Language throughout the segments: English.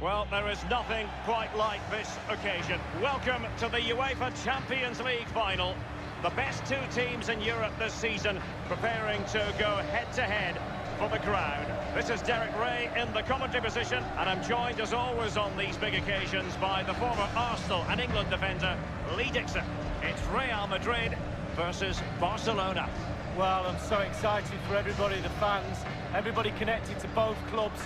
Well, there is nothing quite like this occasion. Welcome to the UEFA Champions League final. The best two teams in Europe this season preparing to go head-to-head for the crown. This is Derek Ray in the commentary position, and I'm joined as always on these big occasions by the former Arsenal and England defender, Lee Dixon. It's Real Madrid versus Barcelona. Well, I'm so excited for everybody, the fans, everybody connected to both clubs.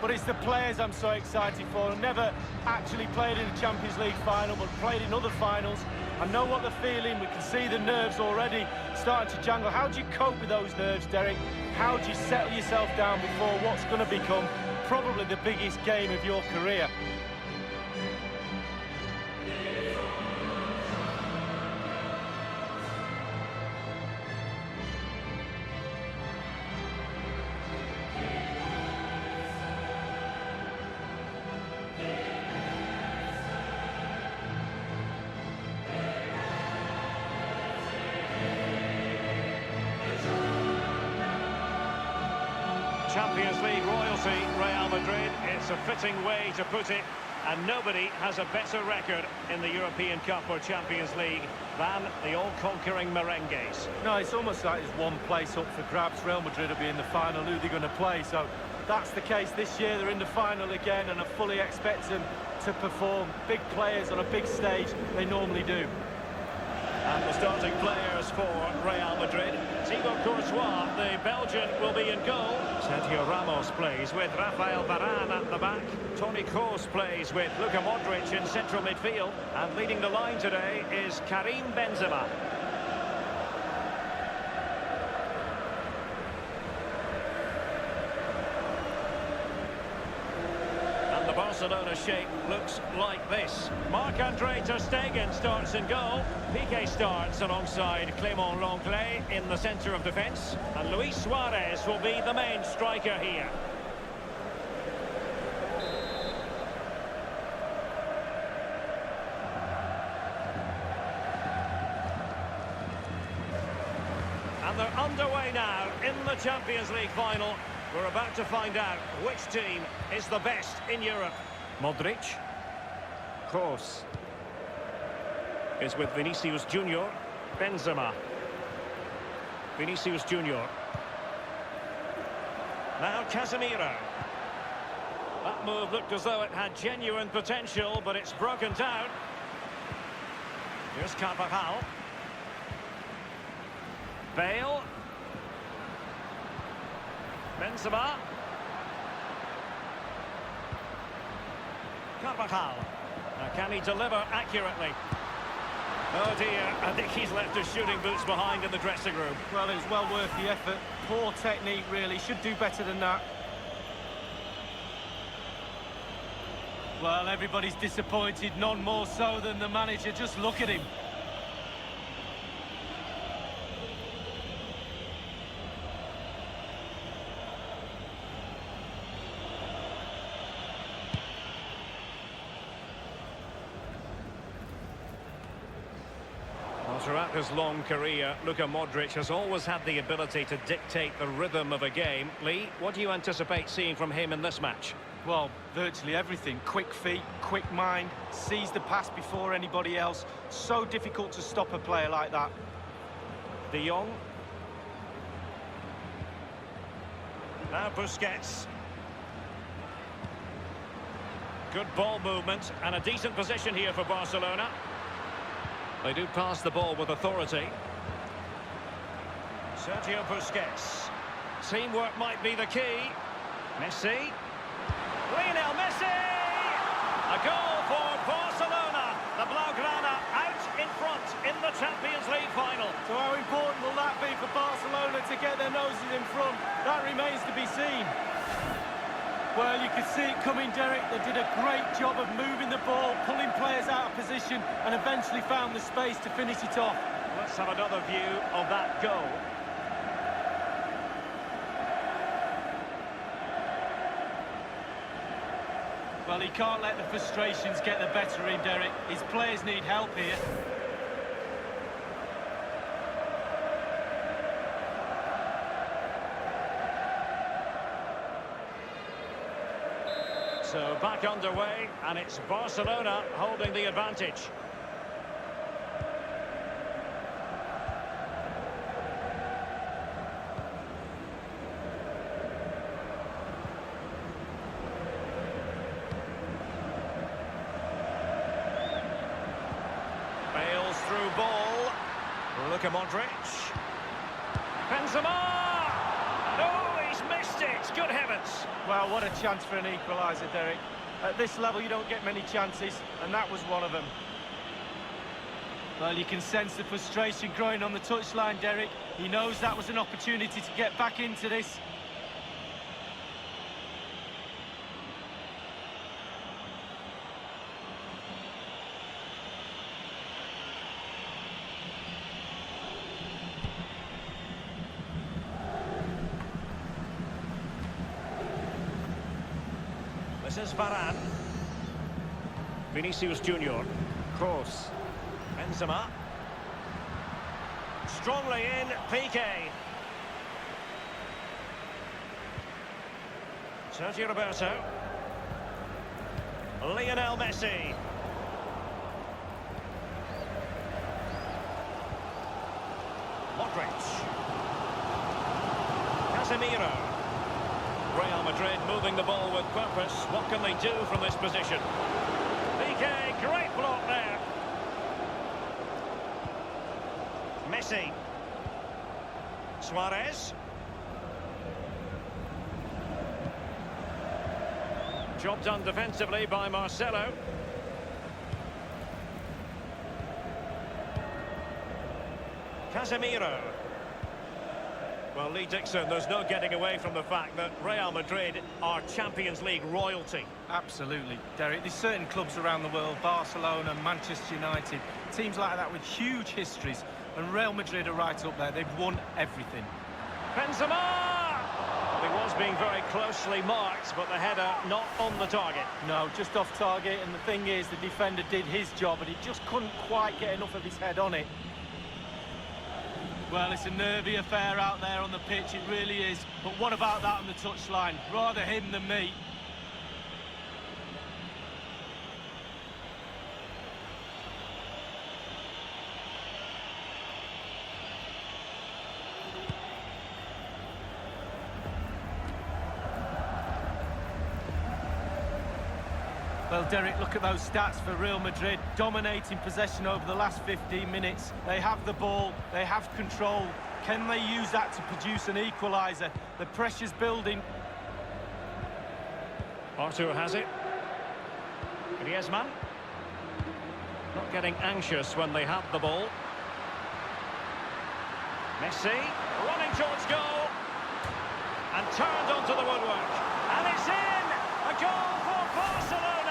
But it's the players I'm so excited for. I've never actually played in a Champions League final, but played in other finals. I know what they're feeling. We can see the nerves already starting to jangle. How do you cope with those nerves, Derek? How do you settle yourself down before what's going to become probably the biggest game of your career? Champions League royalty, Real Madrid. It's a fitting way to put it, and nobody has a better record in the European Cup or Champions League than the all-conquering merengues. No, it's almost like there's one place up for grabs. Real Madrid will be in the final. Who they're going to play? So that's the case this year. They're in the final again, and I fully expect them to perform. Big players on a big stage, they normally do. And the starting players for Real Madrid. Thibaut Courtois, the Belgian, will be in goal. Sergio Ramos plays with Rafael Varane at the back. Toni Kroos plays with Luka Modric in central midfield. And leading the line today is Karim Benzema. Barcelona shape looks like this. Marc-Andre ter Stegen starts in goal. Piqué starts alongside Clément Lenglet in the centre of defence. And Luis Suarez will be the main striker here. And they're underway now in the Champions League final. We're about to find out which team is the best in Europe. Modric. Kroos is with Vinicius Junior. Benzema. Vinicius Junior. Now Casemiro. That move looked as though it had genuine potential, but it's broken down. Here's Carvajal. Bale. Benzema. Carvajal. Now can he deliver accurately? Oh dear, I think he's left his shooting boots behind in the dressing room. Well, it was well worth the effort. Poor technique, really. Should do better than that. Well, everybody's disappointed, none more so than the manager. Just look at him. Throughout his long career, Luka Modric has always had the ability to dictate the rhythm of a game. Lee, what do you anticipate seeing from him in this match? Well, virtually everything. Quick feet, quick mind, sees the pass before anybody else. So difficult to stop a player like that. De Jong. Now Busquets. Good ball movement and a decent position here for Barcelona. They do pass the ball with authority. Sergio Busquets. Teamwork might be the key. Messi. Lionel Messi! A goal for Barcelona. The Blaugrana out in front in the Champions League final. So how important will that be for Barcelona to get their noses in front? That remains to be seen. Well, you could see it coming, Derek. They did a great job of moving the ball, pulling players out of position, and eventually found the space to finish it off. Let's have another view of that goal. Well, he can't let the frustrations get the better in, Derek. His players need help here. So back underway, and it's Barcelona holding the advantage. Bales through ball. Luka Modric. Benzema! No, he's missed it. Good heavens. Well, what a chance for an equaliser, Derek. At this level, you don't get many chances, and that was one of them. Well, you can sense the frustration growing on the touchline, Derek. He knows that was an opportunity to get back into this. This is Varane. Vinicius Junior. Kroos. Benzema. Strongly in, PK. Sergio Roberto. Lionel Messi. Modric. Casemiro. Real Madrid moving the ball with purpose. What can they do from this position? PK, great block there. Messi. Suarez. Job done defensively by Marcelo. Casemiro. Well, Lee Dixon, there's no getting away from the fact that Real Madrid are Champions League royalty. Absolutely, Derek. There's certain clubs around the world, Barcelona, Manchester United, teams like that with huge histories, and Real Madrid are right up there. They've won everything. Benzema! He was being very closely marked, but the header not on the target. No, just off target, and the thing is, the defender did his job, and he just couldn't quite get enough of his head on it. Well, it's a nervy affair out there on the pitch, it really is. But what about that on the touchline? Rather him than me. Well, Derek, look at those stats for Real Madrid. Dominating possession over the last 15 minutes. They have the ball, they have control. Can they use that to produce an equaliser? The pressure's building. Artur has it. Griezmann. Not getting anxious when they have the ball. Messi, running towards goal. And turned onto the woodwork. And it's in! A goal for Barcelona!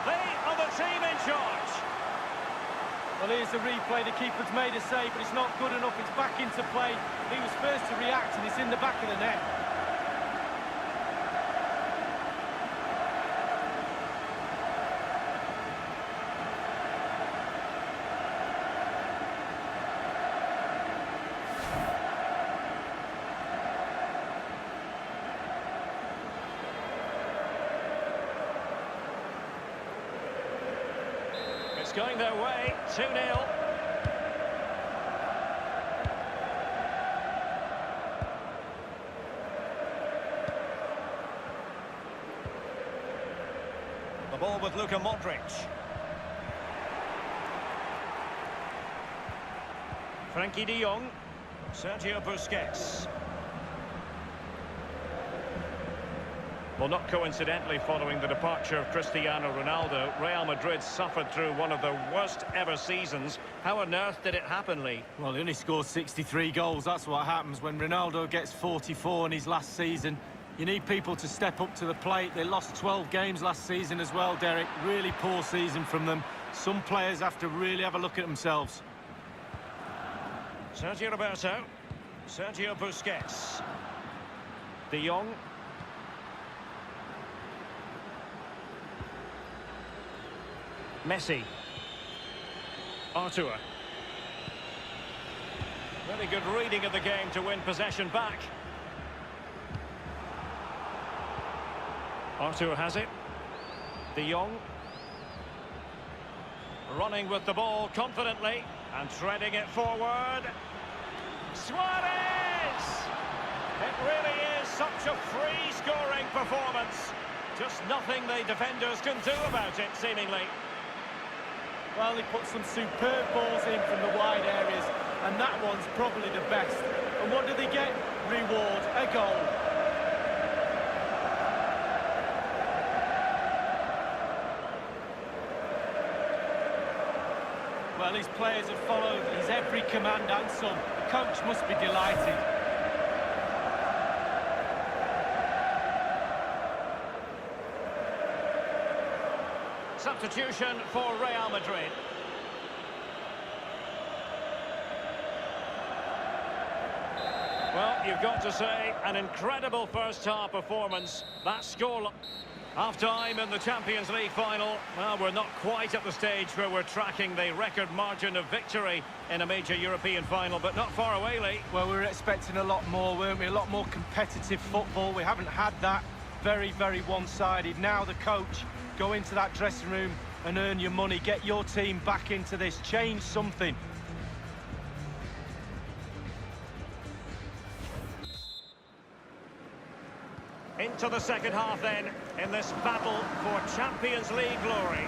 They are the team in charge. Well, here's the replay. The keeper's made a save, but it's not good enough. It's back into play. He was first to react, and it's in the back of the net. It's going their way, 2-0. The ball with Luka Modric. Frankie de Jong. Sergio Busquets. Well, not coincidentally, following the departure of Cristiano Ronaldo, Real Madrid suffered through one of the worst ever seasons. How on earth did it happen, Lee? Well, he only scored 63 goals. That's what happens when Ronaldo gets 44 in his last season. You need people to step up to the plate. They lost 12 games last season as well, Derek. Really poor season from them. Some players have to really have a look at themselves. Sergio Roberto. Sergio Busquets. De Jong. Messi. Artur. Really good reading of the game to win possession back. Artur has it. De Jong. Running with the ball confidently and threading it forward. Suarez! It really is such a free-scoring performance. Just nothing the defenders can do about it, seemingly. Well, he put some superb balls in from the wide areas, and that one's probably the best. And what do they get? Reward, a goal. Well, his players have followed his every command and some. The coach must be delighted. Substitution for Real Madrid. Well, you've got to say, an incredible first-half performance. That score... Half-time in the Champions League final. Well, we're not quite at the stage where we're tracking the record margin of victory in a major European final, but not far away, Lee. Well, we were expecting a lot more, weren't we? A lot more competitive football. We haven't had that. Very, very one-sided. Now the coach, go into that dressing room and earn your money. Get your team back into this. Change something. Into the second half then, in this battle for Champions League glory.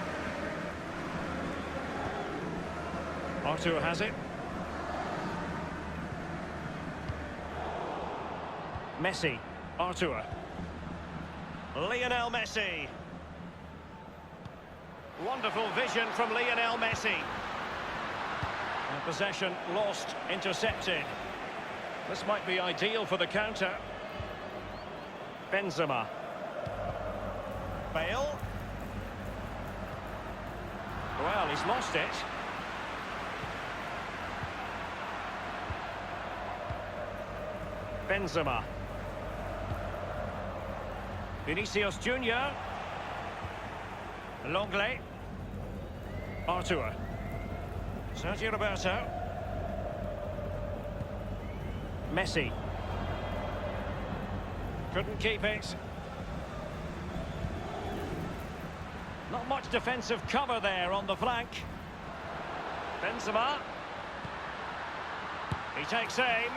Artur has it. Messi. Artur. Lionel Messi. Wonderful vision from Lionel Messi. And possession lost, intercepted. This might be ideal for the counter. Benzema. Bale. Well, he's lost it. Benzema. Vinicius Junior. Longley. Artur. Sergio Roberto. Messi. Couldn't keep it. Not much defensive cover there on the flank. Benzema. He takes aim.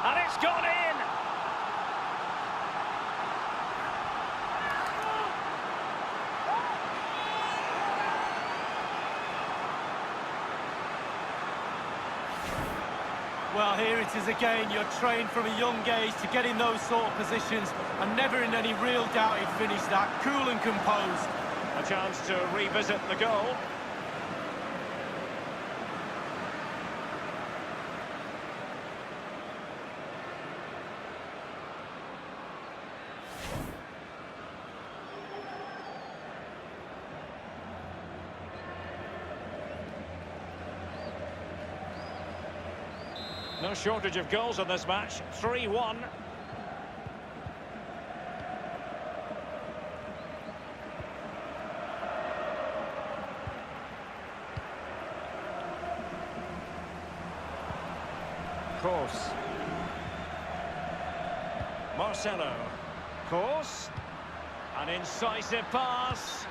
And it's gone in! Well, here it is again. You're trained from a young age to get in those sort of positions, and never in any real doubt he'd finish that. Cool and composed. A chance to revisit the goal. No shortage of goals in this match. 3-1. Course. Marcelo. Course. An incisive pass.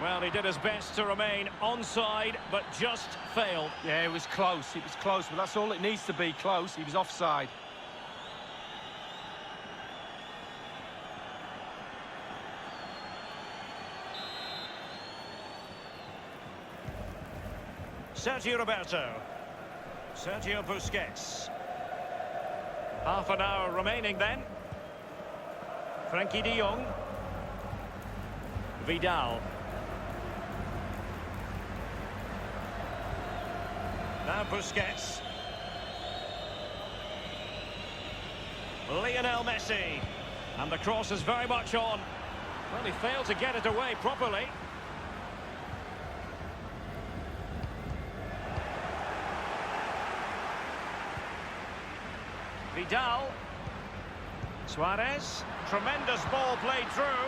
Well, he did his best to remain onside, but just failed. Yeah, it was close, but that's all it needs to be, close. He was offside. Sergio Roberto. Sergio Busquets. Half an hour remaining then. Frankie de Jong. Vidal. Now Busquets. Lionel Messi. And the cross is very much on. Well, he failed to get it away properly. Vidal. Suarez. Tremendous ball played through.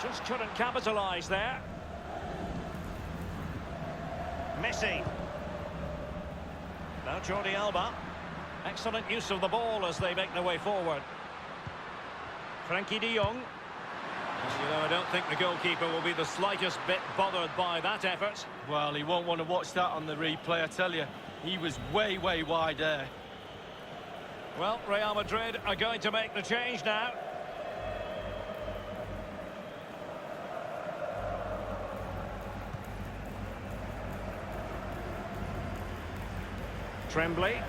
Just couldn't capitalise there. Messi. Now Jordi Alba. Excellent use of the ball as they make their way forward. Frankie de Jong. You know, I don't think the goalkeeper will be the slightest bit bothered by that effort. Well, he won't want to watch that on the replay, I tell you. He was way, way wide there. Well, Real Madrid are going to make the change now. Tremblay.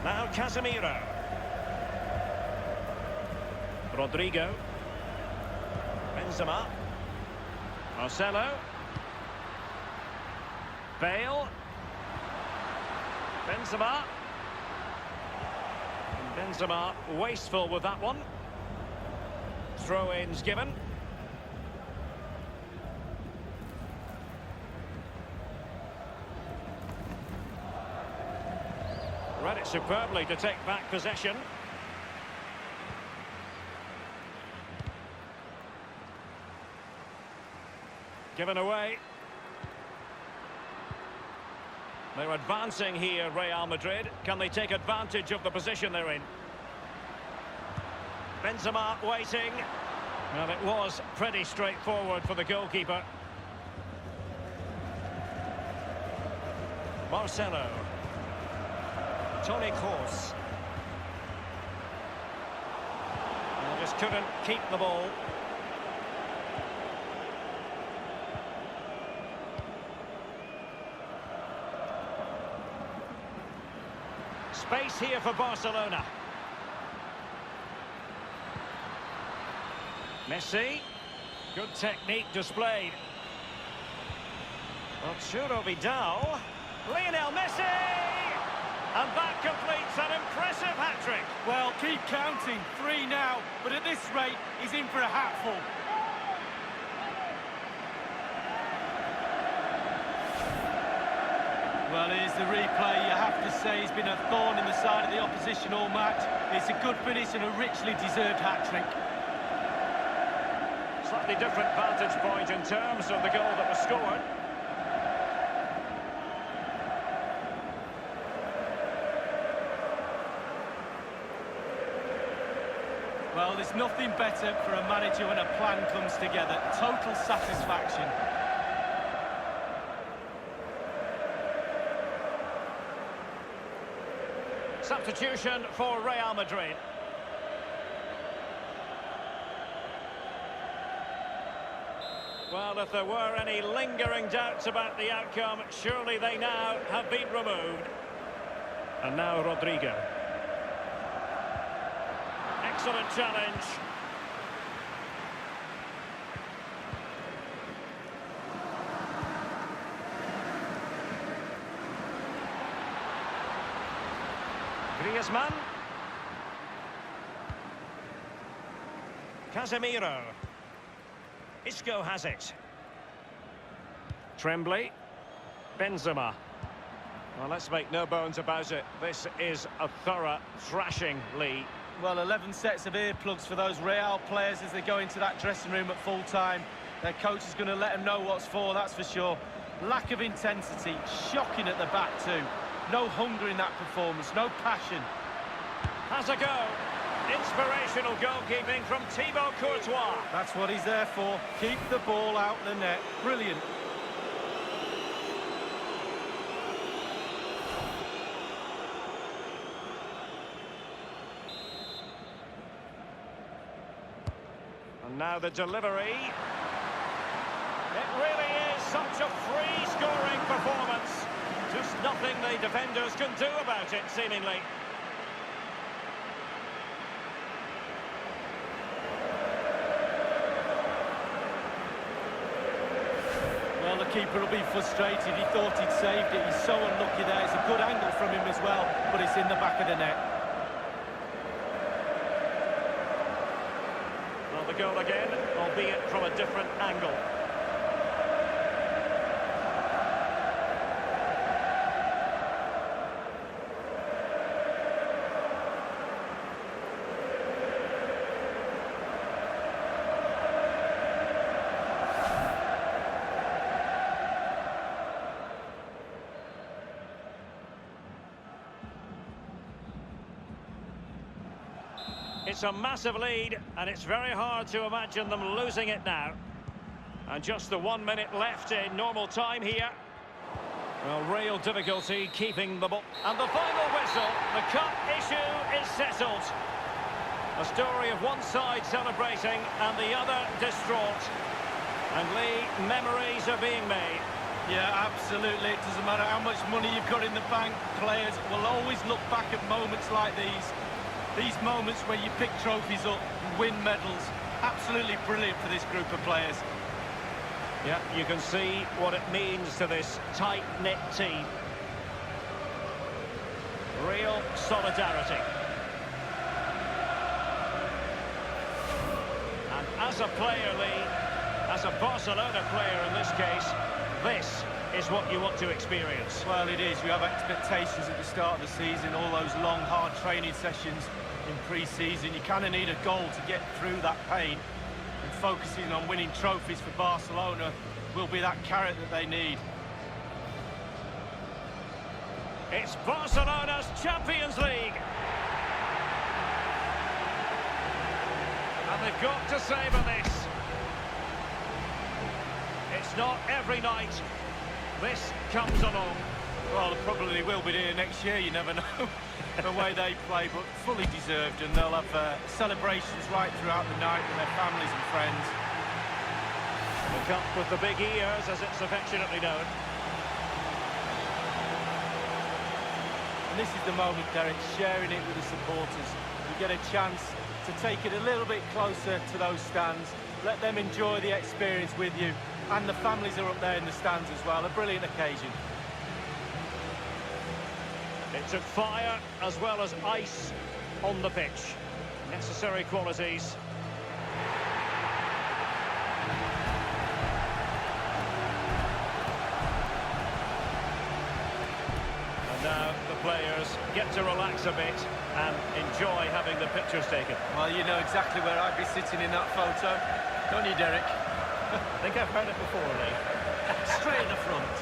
Now Casemiro. Rodrigo. Benzema. Marcelo. Bale. Benzema. And Benzema wasteful with that one. Throw-ins given. Read it superbly to take back possession. Given away. They're advancing here, Real Madrid. Can they take advantage of the position they're in? Benzema waiting. Well, it was pretty straightforward for the goalkeeper. Marcelo. Toni Kroos. Just couldn't keep the ball. Space here for Barcelona. Messi. Good technique displayed. Arturo Vidal. Lionel Messi! And that completes an impressive hat-trick. Well, keep counting. 3 now. But at this rate, he's in for a hatful. Well, here's the replay. You have to say he's been a thorn in the side of the opposition all match. It's a good finish and a richly deserved hat-trick. Slightly different vantage point in terms of the goal that was scored. Well, there's nothing better for a manager when a plan comes together. Total satisfaction. Substitution for Real Madrid. Well, if there were any lingering doubts about the outcome, surely they now have been removed. And now Rodrigo. Excellent challenge. Griezmann. Casemiro. Isco has it. Tremblay. Benzema. Well, let's make no bones about it. This is a thorough thrashing, Lee. Well, 11 sets of earplugs for those Real players as they go into that dressing room at full time. Their coach is going to let them know what's for, that's for sure. Lack of intensity, shocking at the back too. No hunger in that performance, no passion. Has a go. Inspirational goalkeeping from Thibaut Courtois. That's what he's there for. Keep the ball out the net. Brilliant. And now the delivery. It really is such a free-scoring performance. Just nothing the defenders can do about it, seemingly. Well, the keeper will be frustrated. He thought he'd saved it. He's so unlucky there. It's a good angle from him as well, but it's in the back of the net. Well, the goal again, albeit from a different angle. It's a massive lead, and it's very hard to imagine them losing it now. And just the 1 minute left in normal time here. Well, real difficulty keeping the ball. And the final whistle, the cup issue is settled. A story of one side celebrating and the other distraught. And Lee, memories are being made. Yeah, absolutely. It doesn't matter how much money you've got in the bank. Players will always look back at moments like these. These moments where you pick trophies up and win medals. Absolutely brilliant for this group of players. Yeah, you can see what it means to this tight-knit team. Real solidarity. And as a player, Lee, as a Barcelona player in this case, this is what you want to experience. Well, it is. You have expectations at the start of the season, all those long, hard training sessions in pre-season. You kind of need a goal to get through that pain. And focusing on winning trophies for Barcelona will be that carrot that they need. It's Barcelona's Champions League. And they've got to savour this. It's not every night this comes along. Well, it probably will be here next year, you never know, the way they play, but fully deserved, and they'll have celebrations right throughout the night with their families and friends. The cup with the big ears, as it's affectionately known. And this is the moment, Derek, sharing it with the supporters. You get a chance to take it a little bit closer to those stands, let them enjoy the experience with you, and the families are up there in the stands as well. A brilliant occasion. It took fire as well as ice on the pitch. Necessary qualities. And now the players get to relax a bit and enjoy having the pictures taken. Well, you know exactly where I'd be sitting in that photo, don't you, Derek? I think I've heard it before, Lee. Straight in the front.